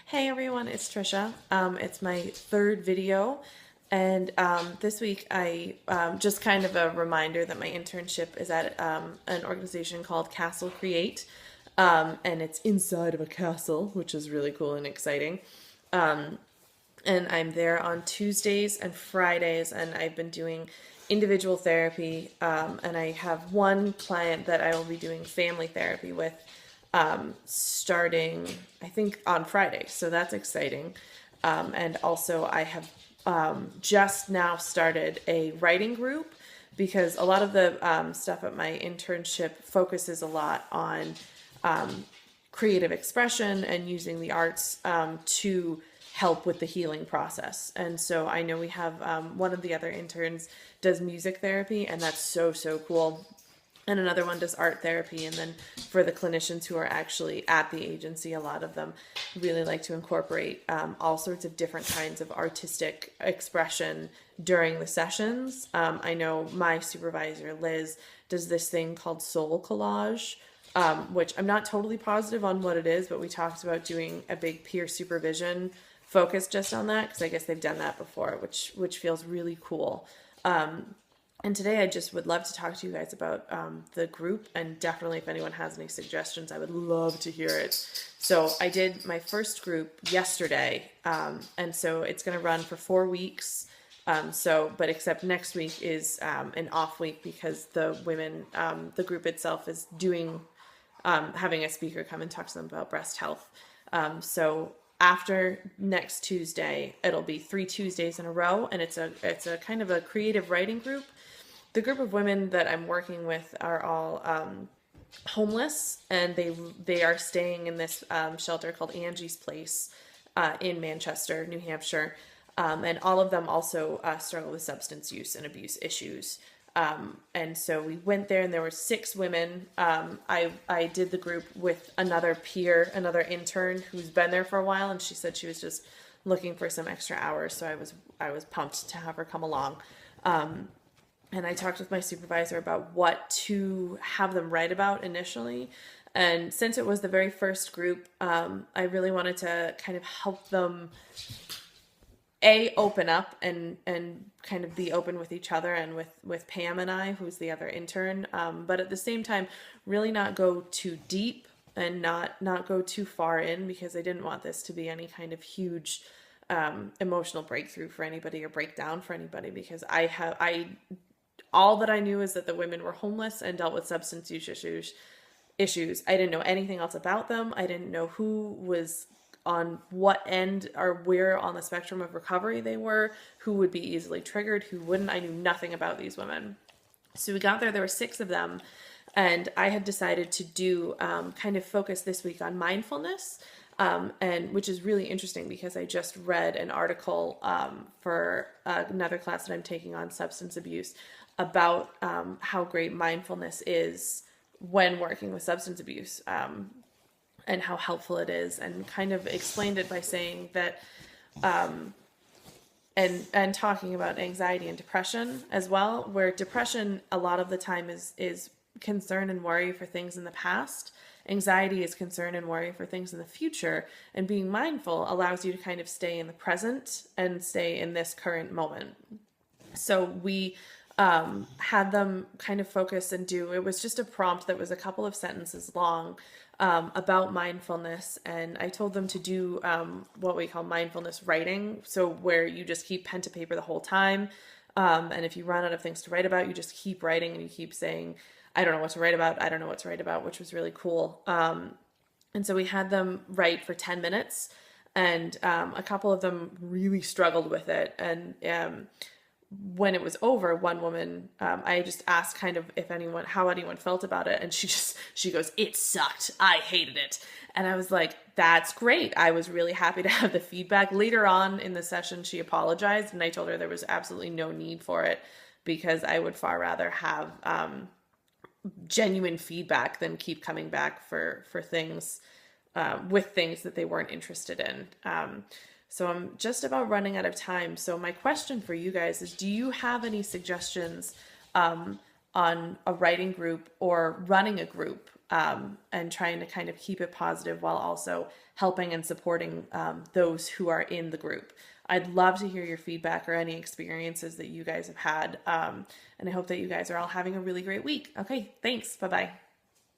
Hey everyone, it's Trisha. It's my third video, and this week I just kind of a reminder that my internship is at an organization called Castle Create, and it's inside of a castle, which is really cool and exciting. And I'm there on Tuesdays and Fridays, and I've been doing individual therapy, and I have one client that I will be doing family therapy with starting, I think, on Friday. So that's exciting. And also, I have just now started a writing group because a lot of the stuff at my internship focuses a lot on creative expression and using the arts to help with the healing process. And so I know we have one of the other interns does music therapy, and that's so, so cool. And another one does art therapy. And then for the clinicians who are actually at the agency, a lot of them really like to incorporate all sorts of different kinds of artistic expression during the sessions. I know my supervisor, Liz, does this thing called soul collage, which I'm not totally positive on what it is, but we talked about doing a big peer supervision focus just on that because I guess they've done that before, which feels really cool. And today I just would love to talk to you guys about the group, and definitely if anyone has any suggestions, I would love to hear it. So I did my first group yesterday, and so it's going to run for 4 weeks. But except next week is an off week because the women, the group itself is doing, having a speaker come and talk to them about breast health. So after next Tuesday, it'll be 3 Tuesdays in a row, and it's a kind of a creative writing group. The group of women that I'm working with are all homeless, and they are staying in this shelter called Angie's Place in Manchester, New Hampshire, and all of them also struggle with substance use and abuse issues. And so we went there, and there were 6 women. I did the group with another peer, another intern who's been there for a while, and she said she was just looking for some extra hours. So I was pumped to have her come along. And I talked with my supervisor about what to have them write about initially. And since it was the very first group, I really wanted to kind of help them open up and kind of be open with each other and with Pam and I, who's the other intern, but at the same time really not go too deep and not go too far in, because I didn't want this to be any kind of huge emotional breakthrough for anybody or breakdown for anybody, because I all that I knew is that the women were homeless and dealt with substance use issues. I didn't know anything else about them. I didn't know who was on what end or where on the spectrum of recovery they were, who would be easily triggered, who wouldn't. I knew nothing about these women. So we got there were 6 of them, and I had decided to do kind of focus this week on mindfulness, and which is really interesting because I just read an article for another class that I'm taking on substance abuse about how great mindfulness is when working with substance abuse. And how helpful it is, and kind of explained it by saying that and talking about anxiety and depression as well, where depression a lot of the time is concern and worry for things in the past. Anxiety is concern and worry for things in the future, and being mindful allows you to kind of stay in the present and stay in this current moment. So we had them kind of focus and do, it was just a prompt that was a couple of sentences long about mindfulness, and I told them to do what we call mindfulness writing, so where you just keep pen to paper the whole time, and if you run out of things to write about, you just keep writing and you keep saying, I don't know what to write about, I don't know what to write about, which was really cool. And so we had them write for 10 minutes, and a couple of them really struggled with it, and when it was over, one woman, I just asked kind of how anyone felt about it. And she goes, it sucked. I hated it. And I was like, that's great. I was really happy to have the feedback. Later on in the session, she apologized, and I told her there was absolutely no need for it, because I would far rather have genuine feedback than keep coming back for things, with things that they weren't interested in. So I'm just about running out of time. So my question for you guys is, do you have any suggestions on a writing group or running a group and trying to kind of keep it positive while also helping and supporting those who are in the group. I'd love to hear your feedback or any experiences that you guys have had. And I hope that you guys are all having a really great week. Okay, thanks. Bye-bye.